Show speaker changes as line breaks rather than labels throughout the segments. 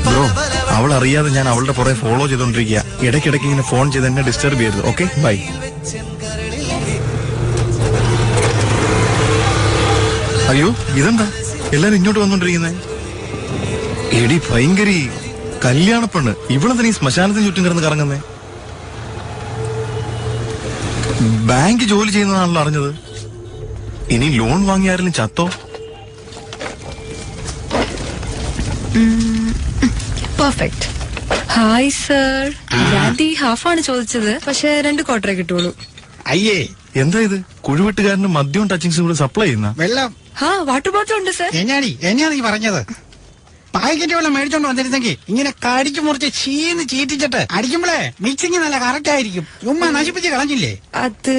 Bro, അവൾ അറിയാതെ ഞാൻ അവളുടെ പുറകെ ഫോളോ ചെയ്തോണ്ടിരിക്കുക. ഇടയ്ക്കിടയ്ക്ക് ഇങ്ങനെ ഫോൺ ചെയ്ത് എന്നെ ഡിസ്റ്റർബ് ചെയ്യരുത്. Okay, bye. അയ്യോ, ഇതെന്താ എല്ലാരും ഇങ്ങോട്ട് വന്നോണ്ടിരിക്കുന്നേ? എടി ഭയങ്കരി കല്യാണപ്പെണ്ണ്, ഇവളെന്താ ഈ ശ്മശാനത്തിന് ചുറ്റും കിടന്ന് കറങ്ങുന്നേ? ബാങ്ക് ജോലി ചെയ്യുന്നതാണല്ലോ അറിഞ്ഞത്. ഇനി ലോൺ വാങ്ങിയാരെങ്കിലും ചത്തോ?
പെർഫെക്റ്റ്. ഹായ് സർ, ഞാൻ ഹാഫാണ് ചോദിച്ചത്, പക്ഷെ 2 ക്വാർട്ടറേ കിട്ടുള്ളൂ.
അയ്യേ,
എന്താ ഇത്? കുഴിവെട്ടുകാരന് മദ്യവും ടച്ചിങ്സും കൂടെ സപ്ലൈ ചെയ്യുന്ന
വെള്ളം
വാട്ടർ ബോട്ടിൽ ഉണ്ട് സർ.
എന്നാ നീ പറഞ്ഞത്? പാക്കറ്റ് വെള്ളം മേടിച്ചോണ്ട് വന്നിരുന്നെങ്കിൽ ഇങ്ങനെ കടിച്ചു മുറിച്ച് ചീറ്റിച്ചിട്ട് അടിക്കുമ്പോഴേ മിക്സിങ് നല്ല കറക്റ്റ് ആയിരിക്കും. ഉമ്മ നശിപ്പിച്ച് കളഞ്ഞില്ലേ?
അത്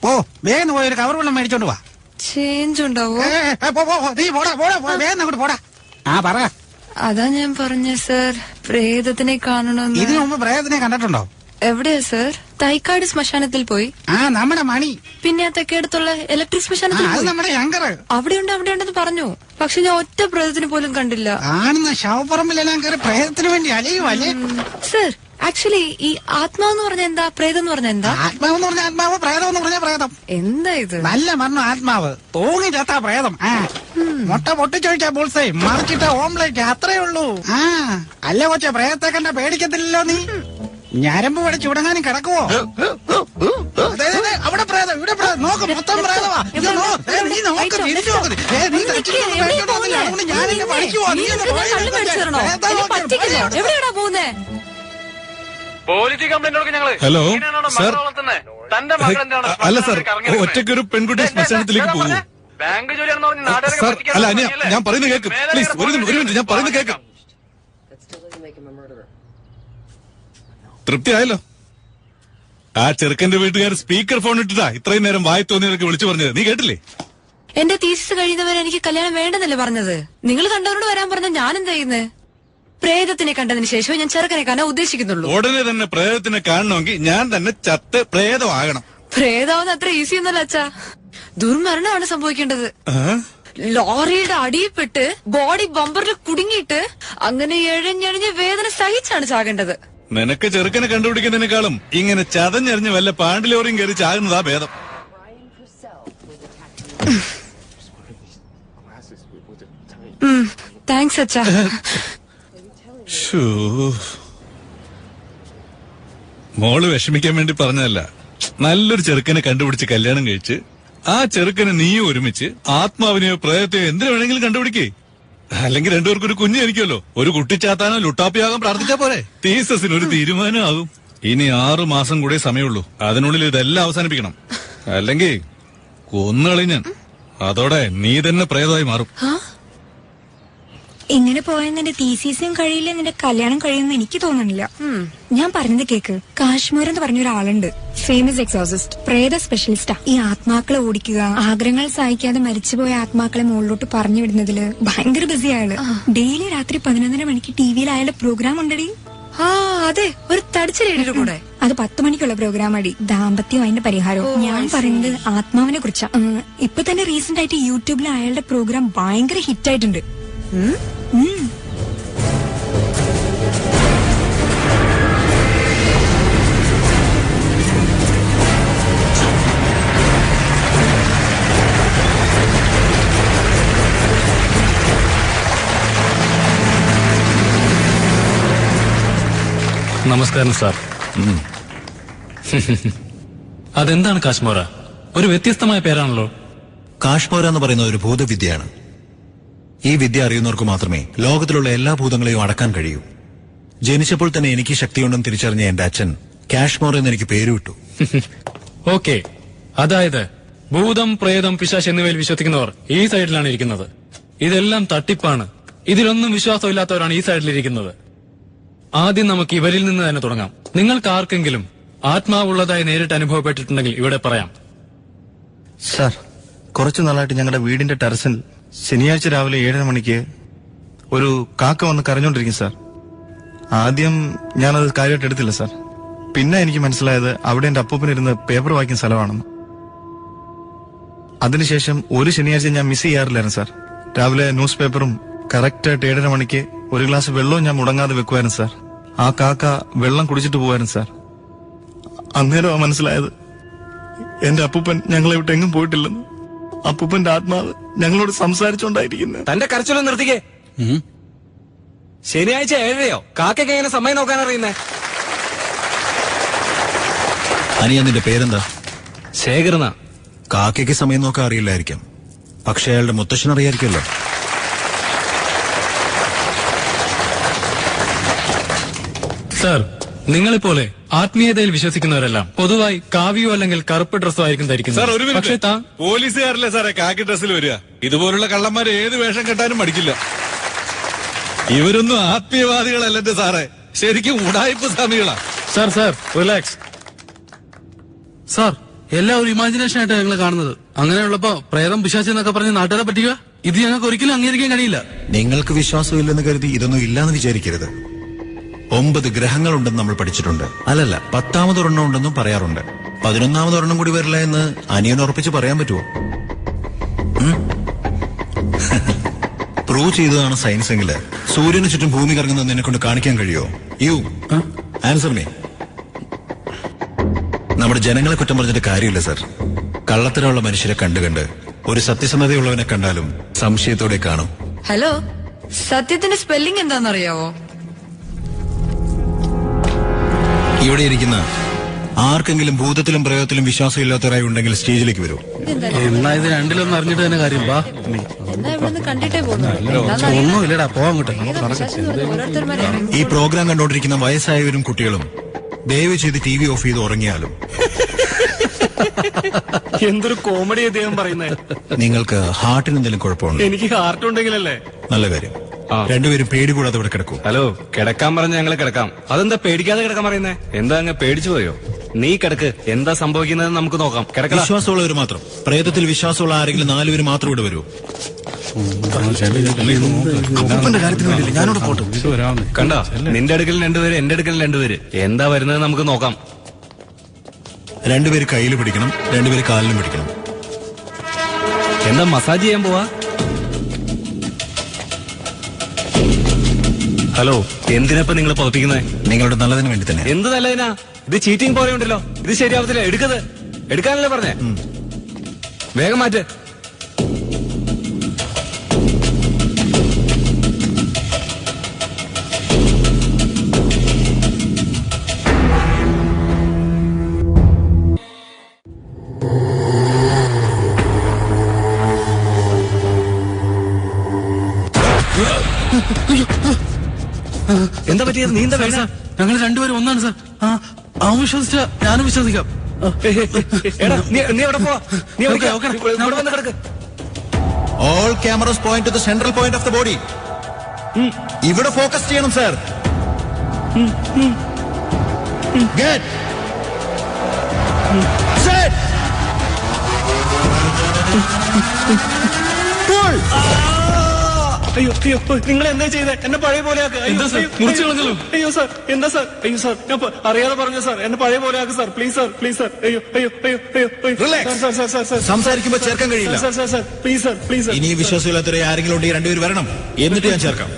ഓ, വേഗം പോയി ഒരു കവർ വെള്ളം മേടിച്ചോണ്ട് വാ.
ചേഞ്ച് ഉണ്ടാവോ?
നീ പോടാ വേഗം അങ്ങോട്ട് പോടാ. ആ പറ.
അതാ ഞാൻ പറഞ്ഞ സർ, പ്രേതത്തിനെ കാണണമെന്ന്.
ഇതിനു മുമ്പ് പ്രേതത്തിനെ കണ്ടിട്ടുണ്ടോ?
എവിടെയാ സർ? തൈക്കാട് ശ്മശാനത്തിൽ പോയി.
നമ്മുടെ മണി.
പിന്നെ ആ തെക്കേടുത്തുള്ള ഇലക്ട്രിക് ശ്മശാനത്തിൽ പോയി.
നമ്മുടെ ശങ്കർ
അവിടെയുണ്ടെന്ന് പറഞ്ഞു. പക്ഷെ ഞാൻ ഒറ്റ പ്രേതത്തിന് പോലും കണ്ടില്ല.
ആണെന്ന ശവപ്പറമ്പിലെല്ലാം കയറി പ്രേതത്തിന് വേണ്ടി അലയുവല്ലേ
സർ? ആക്ച്വലി ഈ ആത്മാവെന്ന് പറഞ്ഞ എന്താ, പ്രേതം എന്ന് പറഞ്ഞ എന്താ?
ആത്മാവെന്ന് പറഞ്ഞ ആത്മാവ്, പ്രേതം എന്ന് പറഞ്ഞ പ്രേതം.
എന്താ ഇത്?
നല്ല മരണം ആത്മാവ്, തൂങ്ങിട്ടാ പ്രേതം. മുട്ട പൊട്ടിച്ചൊഴിച്ചാ ബോൾസേ, മറിച്ചിട്ട ഓംലേറ്റ്, അത്രേ ഉള്ളൂ. അല്ല കൊച്ചെ, പ്രേതത്തെ കണ്ട പേടിക്കത്തില്ലല്ലോ നീ? ഞരമ്പ് പഠിച്ച് ഉടങ്ങാനും കിടക്കുവോ? അവിടെ പ്രേതം, ഇവിടെ പ്രേതം, നോക്ക് മൊത്തം പ്രേതമാ. നീ നോക്ക്, തിരിച്ചു നോക്ക്. ഞാനിങ്ങനെ പഠിക്കുവോ?
എവിടെയാടാ പോകുന്നേ?
Hello sir. അല്ല സർ, ഒറ്റയ്ക്കൊരു പെൺകുട്ടി ശ്മശാനത്തിലേക്ക് പോകും. സർ, അല്ല ഞാൻ പറയുന്നത് കേൾക്കും പ്ലീസ്. ഒരു മിനിറ്റ്, ഞാൻ പറയുന്നത് കേൾക്കും. തൃപ്തിയായല്ലോ? ആ ചെറുക്കന്റെ വീട്ടുകാർ സ്പീക്കർ ഫോൺ ഇട്ടിട്ടാ ഇത്രയും നേരം വായി തോന്നിയതൊക്കെ വിളിച്ചു പറഞ്ഞത്. നീ കേട്ടില്ലേ?
എന്റെ തീസിസ് കഴിയുന്നവരെ എനിക്ക് കല്യാണം വേണ്ടെന്നല്ലേ പറഞ്ഞത്? നിങ്ങൾ കണ്ടവരോട് വരാൻ പറഞ്ഞ ഞാൻ എന്താ ചെയ്യുന്നത്? പ്രേതത്തിനെ കണ്ടതിന് ശേഷം ഞാൻ ചെറുക്കനെ കാണാൻ ഉദ്ദേശിക്കുന്നുള്ളൂ.
ഉടനെ തന്നെ പ്രേതത്തിനെ കാണണമെങ്കിൽ ഞാൻ തന്നെ ചത്ത് പ്രേതമാകണം.
പ്രേതാവുന്ന അത്ര ഈസി ഒന്നല്ല അച്ഛാ. ദുർമരണമാണ് സംഭവിക്കേണ്ടത്. ലോറിയുടെ അടിയിൽപ്പെട്ട് ബോഡി ബമ്പറിൽ കുടുങ്ങിയിട്ട് അങ്ങനെ എഴഞ്ഞെഴിഞ്ഞ് വേദന സഹിച്ചാണ് ചാകേണ്ടത്.
നിനക്ക് ചെറുക്കനെ കണ്ടുപിടിക്കുന്നതിനേക്കാളും ഇങ്ങനെ ചതഞ്ഞെറിഞ്ഞ് വല്ല പാണ്ടിലോറിയും കയറി ചാകുന്നതാ ഭേദം.
താങ്ക്സ് അച്ഛാ.
മോള് വിഷമിക്കാൻ വേണ്ടി പറഞ്ഞതല്ല. നല്ലൊരു ചെറുക്കനെ കണ്ടുപിടിച്ച് കല്യാണം കഴിച്ച് ആ ചെറുക്കനെ നീയും ഒരുമിച്ച് ആത്മാവിനെയോ പ്രേതത്തെയോ എന്തിനു വേണമെങ്കിലും കണ്ടുപിടിക്കേ. അല്ലെങ്കിൽ രണ്ടുപേർക്കും ഒരു കുഞ്ഞ് എനിക്കല്ലോ. ഒരു കുട്ടിച്ചാത്താനോ ലുട്ടാപ്പിയാകാൻ പ്രാർത്ഥിച്ചാ പോരെ? തീസസിന് ഒരു തീരുമാനമാകും. ഇനി 6 മാസം കൂടെ സമയമുള്ളൂ. അതിനുള്ളിൽ ഇതെല്ലാം അവസാനിപ്പിക്കണം. അല്ലെങ്കിൽ കൊന്നുകളഞ്ഞാൻ. അതോടെ നീ തന്നെ പ്രേതമായി മാറും.
ഇങ്ങനെ പോയാൽ നിന്റെ തീസീസും കഴിയില്ല, നിന്റെ കല്യാണം കഴിയുമെന്ന് എനിക്ക് തോന്നുന്നില്ല. ഞാൻ പറഞ്ഞത് കേക്ക്. കാശ്മീർ എന്ന് പറഞ്ഞ ഒരാളുണ്ട്, ഫേമസ് എക്സോസിസ്റ്റ്, പ്രേത സ്പെഷ്യലിസ്റ്റാ. ഈ ആത്മാക്കളെ ഓടിക്കുക, ആഗ്രഹങ്ങൾ സഹിക്കാതെ മരിച്ചുപോയ ആത്മാക്കളെ മുകളിലോട്ട് പറഞ്ഞു വിടുന്നതില് ഭയങ്കര ബിസി അയാള്. ഡെയിലി രാത്രി 11:30 മണിക്ക് ടിവിയിൽ അയാളുടെ പ്രോഗ്രാം ഉണ്ടടി.
അതെ, ഒരു തടിച്ച കൂടെ.
അത് 10 മണിക്കുള്ള പ്രോഗ്രാം അടി. ദാമ്പത്യം അതിന്റെ പരിഹാരവും. ഞാൻ പറയുന്നത് ആത്മാവിനെ കുറിച്ചാ. ഇപ്പൊ തന്നെ റീസെന്റ് ആയിട്ട് യൂട്യൂബിൽ അയാളുടെ പ്രോഗ്രാം ഭയങ്കര ഹിറ്റ് ആയിട്ടുണ്ട്.
നമസ്കാരം സാർ. അതെന്താണ് കാശ്മോറ? ഒരു വ്യത്യസ്തമായ പേരാണല്ലോ.
കാശ്മോര എന്ന് പറയുന്ന ഒരു ഭൂതവിദ്യയാണ്. ഈ വിദ്യ അറിയുന്നവർക്ക് മാത്രമേ ലോകത്തിലുള്ള എല്ലാ ഭൂതങ്ങളെയും അടക്കാൻ കഴിയൂ. ജനിച്ചപ്പോൾ തന്നെ എനിക്ക് ശക്തിയുണ്ടെന്ന് തിരിച്ചറിഞ്ഞ എന്റെ അച്ഛൻ കാശ്മോർ എന്ന് എനിക്ക് പേരുവിട്ടു.
ഓക്കെ, അതായത് ഭൂതം, പ്രേതം, പിശാച് എന്നിവയിൽ വിശ്വസിക്കുന്നവർ ഈ സൈഡിലാണ് ഇരിക്കുന്നത്. ഇതെല്ലാം തട്ടിപ്പാണ്. ഇതിലൊന്നും വിശ്വാസമില്ലാത്തവരാണ് ഈ സൈഡിലിരിക്കുന്നത്. ആദ്യം നമുക്ക് ഇവരിൽ നിന്ന് തന്നെ തുടങ്ങാം. നിങ്ങൾക്ക് ആർക്കെങ്കിലും ആത്മാവുള്ളതായി നേരിട്ട് അനുഭവപ്പെട്ടിട്ടുണ്ടെങ്കിൽ ഇവിടെ പറയാം.
സാർ, കുറച്ചു നാളായിട്ട് ഞങ്ങളുടെ വീടിന്റെ ടെറസിൽ ശനിയാഴ്ച രാവിലെ 7:30 മണിക്ക് ഒരു കാക്ക വന്ന് കരഞ്ഞോണ്ടിരിക്കും സാർ. ആദ്യം ഞാനത് കാര്യമായിട്ട് എടുത്തില്ല സാർ. പിന്നെ എനിക്ക് മനസ്സിലായത് അവിടെ എന്റെ അപ്പൂപ്പനിരുന്ന് പേപ്പർ വായിക്കുന്ന സ്ഥലമാണെന്ന്.
അതിനുശേഷം ഒരു ശനിയാഴ്ച ഞാൻ മിസ് ചെയ്യാറില്ലായിരുന്നു സാർ. രാവിലെ ന്യൂസ് പേപ്പറും കറക്റ്റായിട്ട് 7:30 മണിക്ക് ഒരു ഗ്ലാസ് വെള്ളവും ഞാൻ മുടങ്ങാതെ വെക്കുമായിരുന്നു സാർ. ആ കാക്ക വെള്ളം കുടിച്ചിട്ട് പോവായിരുന്നു സാർ. അന്നേരമാ മനസ്സിലായത് എന്റെ അപ്പൂപ്പൻ ഞങ്ങളെ വിട്ട് എങ്ങും പോയിട്ടില്ലെന്ന്. അപ്പൂപ്പന്റെ ആത്മാവ് ഞങ്ങളോട് സംസാരിച്ചോണ്ടായിരിക്കുന്നത്.
തന്റെ കരച്ചിലൊന്നും നിർത്തിക്കേ. ശനിയാഴ്ച 7:30യോ? കാക്കയ്ക്ക് എങ്ങനെ സമയം നോക്കാൻ അറിയുന്നേ?
അനിയ, നിന്റെ പേരെന്താ?
ശേഖരന.
കാക്കയ്ക്ക് സമയം നോക്കാൻ അറിയില്ലായിരിക്കാം, പക്ഷെ അയാളുടെ മുത്തശ്ശൻ അറിയായിരിക്കുമല്ലോ.
സർ, നിങ്ങളെപ്പോലെ ആത്മീയതയിൽ വിശ്വസിക്കുന്നവരെല്ലാം പൊതുവായി കാവിയോ അല്ലെങ്കിൽ കറുപ്പ് ഡ്രസ്സോ ആയിരിക്കും
സാർ, ഒരു
ധരിക്കുന്നത്. പക്ഷേ
മിനിറ്റ്. പോലീസുകാരല്ലേ സാറേ കാക്കി ഡ്രസ്സിൽ വരിക? ഇതുപോലുള്ള കള്ളന്മാര് ഏത് വേഷം കെട്ടാനും മടിക്കില്ല. ഇവരൊന്നും ആത്മീയവാദികളല്ലേ സാറേ, ശരിക്കും ഉടായിപ്പ് സ്വാമികളാ.
Sir relax.
സാർ, എല്ലാം ഒരു ഇമാജിനേഷൻ ആയിട്ട് ഞങ്ങൾ കാണുന്നത്. അങ്ങനെയുള്ളപ്പോ പ്രേതം പിശാച് എന്നൊക്കെ പറഞ്ഞ് നാട്ടുകാരെ പറ്റിക്കുക, ഇത് ഞങ്ങൾക്ക് ഒരിക്കലും അംഗീകരിക്കാൻ കഴിയില്ല.
നിങ്ങൾക്ക് വിശ്വാസമില്ലെന്ന് കരുതി ഇതൊന്നും ഇല്ലാന്ന് വിചാരിക്കരുത്. 9 ഗ്രഹങ്ങളുണ്ടെന്ന് നമ്മൾ പഠിച്ചിട്ടുണ്ട്. അല്ലല്ല, 10ാമതൊരെണ്ണം ഉണ്ടെന്നും പറയാറുണ്ട്. 11ാമതൊരെണ്ണം കൂടി വരില്ല എന്ന് അനിയൻ ഉറപ്പിച്ച് പറയാൻ പറ്റുമോ? പ്രൂവ് ചെയ്തതാണ് സയൻസ് എങ്കിൽ സൂര്യന് ചുറ്റും ഭൂമി കറങ്ങുന്നത് നിന്നെ കൊണ്ട് കാണിക്കാൻ കഴിയോ? You answer me. നമ്മുടെ ജനങ്ങളെ കുറ്റം പറഞ്ഞിട്ട് കാര്യമില്ല സർ. കള്ളത്തരമുള്ള മനുഷ്യരെ കണ്ട് ഒരു സത്യസന്ധതയുള്ളവനെ കണ്ടാലും സംശയത്തോടെ കാണും.
ഹലോ, സത്യത്തിന്റെ സ്പെല്ലിംഗ് എന്താണെന്നറിയാവോ?
ഇവിടെ ഇരിക്കുന്ന ആർക്കെങ്കിലും ഭൂതത്തിലും പ്രയോഗത്തിലും വിശ്വാസമില്ലാത്തവരായി ഉണ്ടെങ്കിൽ സ്റ്റേജിലേക്ക് വരൂ.
എന്നാ ഇത് രണ്ടിലൊന്നും അറിഞ്ഞിട്ട് തന്നെ കാര്യം. വാ,
എന്നാ ഇവിടുന്ന് കണ്ടിട്ടേ പോകുന്നു.
ഒന്നും ഇല്ലടാ, പോവാങ്ങോട്ടെ.
ഓരോരുത്തർമാരെ
ഈ പ്രോഗ്രാം കണ്ടുകൊണ്ടിരിക്കുന്ന വയസ്സായവരും കുട്ടികളും ദയവ് ചെയ്ത് TV ഓഫ് ചെയ്ത് ഉറങ്ങിയാലും
എന്തൊരു കോമഡി അദ്ദേഹം പറയുന്നേ.
നിങ്ങൾക്ക് ഹാർട്ടിന് എന്തെങ്കിലും കുഴപ്പമുണ്ട്?
എനിക്ക് ഹാർട്ട് ഉണ്ടെങ്കിലല്ലേ.
നല്ല കാര്യം. രണ്ടുപേരും പേടി കൂടാതെ ഇവിടെ കിടക്കൂ.
ഹലോ, കിടക്കാൻ പറഞ്ഞ ഞങ്ങള് കിടക്കാം. അതെന്താ പേടിക്കാതെ കിടക്കാൻ പറയുന്നേ? എന്താ അങ്ങ് പേടിച്ചു പോയോ? നീ കിടക്ക്, എന്താ സംഭവിക്കുന്നത് നമുക്ക് നോക്കാം. കിടക്കാം.
വിശ്വാസമുള്ളവർ മാത്രം. പ്രേതത്തിൽ വിശ്വാസമുള്ള ആരെങ്കിലും 4 പേര് മാത്രം ഇവിടെ വരൂ.
കാര്യത്തിന് വേണ്ടിയില്ല, ഞാനോട് പോട്ടു.
കണ്ടോ, നിന്റെ അടുക്കൽ 2 പേര്, എന്റെ അടുക്കൽ 2 പേര്. എന്താ വരുന്നത് നമുക്ക് നോക്കാം.
2 പേര് കയ്യിൽ പിടിക്കണം, 2 പേര് കാലിലും പിടിക്കണം.
എന്താ മസാജ് ചെയ്യാൻ പോവാ? ഹലോ, എന്തിനപ്പ നിങ്ങൾ പതപ്പിക്കുന്നത്?
നിങ്ങളുടെ നല്ലതിന് വേണ്ടി തന്നെ.
എന്ത് നല്ലതിനാ? ഇത് ചീറ്റിംഗ് പോലെ ഉണ്ടല്ലോ. ഇത് ശരിയാവത്തില്ല. എടുക്കാനല്ലേ പറഞ്ഞേ? വേഗം മാറ്റ്. എന്താ പറ്റിയത്? നീ എന്താ വേണ്ട?
ഞങ്ങൾ രണ്ടുപേരും ഒന്നാണ് സാർ. അവൻ വിശ്വസിച്ച ഞാനും വിശ്വസിക്കാം.
എടാ, നീ എവിടെ പോവാ? നീ
ഓക്കേ, ഓക്കേ.
ഇവിടെ വന്ന് കിടക്ക്.
All cameras point two the central point of the body. ഇവിടെ ഫോക്കസ് ചെയ്യണം സർ. Get set pull.
അയ്യോ അയ്യോ, നിങ്ങൾ എന്താ ചെയ്തേ? എന്നെ പഴയ പോലെ ആക്ക്.
എന്താ സാർ, മുറിച്ച് കളഞ്ഞല്ലോ.
അയ്യോ സാർ, എന്താ സാർ? അയ്യോ സാർ, ഞാൻ അറിയാതെ പറഞ്ഞു സാർ. എന്നെ പഴയ പോലെ ആക്ക് sir. Please sir, please sir. അയ്യോ അയ്യോ അയ്യോ അയ്യോ.
Relax.
Sir sir sir sir
സംസാരിക്കുമ്പോൾ ചേർക്കാൻ കഴിയില്ല.
Sir sir sir please sir, please sir.
ഇനി വിശ്വാസമില്ലാത്തവരെ ആരെങ്കിലും ഉണ്ടെങ്കിൽ 2 പേര് വരണം, എന്നിട്ട് ഞാൻ ചേർക്കാം.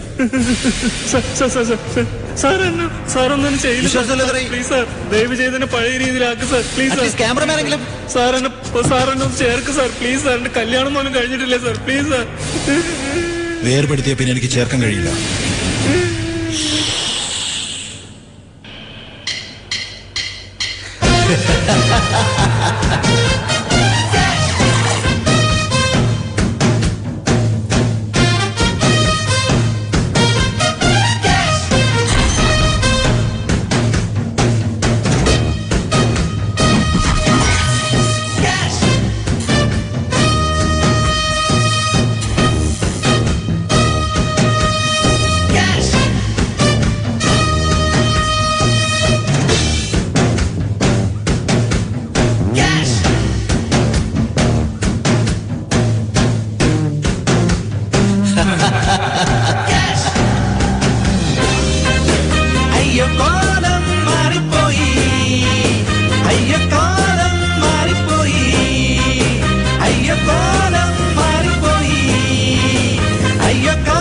സാർ ഒന്നും ചെയ്യില്ല.
വിശ്വാസമില്ലാത്തവരെ
പ്ലീസ് സാർ, ദയവ് ചെയ്ത് എന്നെ പഴയ രീതിയിലാക്ക് സാർ. Please sir.
ക്യാമറമാനെങ്കിലും
സാർ എന്നെ ചേർക്ക് സാർ. പ്ലീസ് സാർ, എന്റെ കല്യാണം പോലും കഴിഞ്ഞിട്ടില്ല സാർ. Please sir.
വേർപെടുത്തിയ പിന്നെ എനിക്ക് ചേർക്കാൻ കഴിയില്ല.
അയ്യോ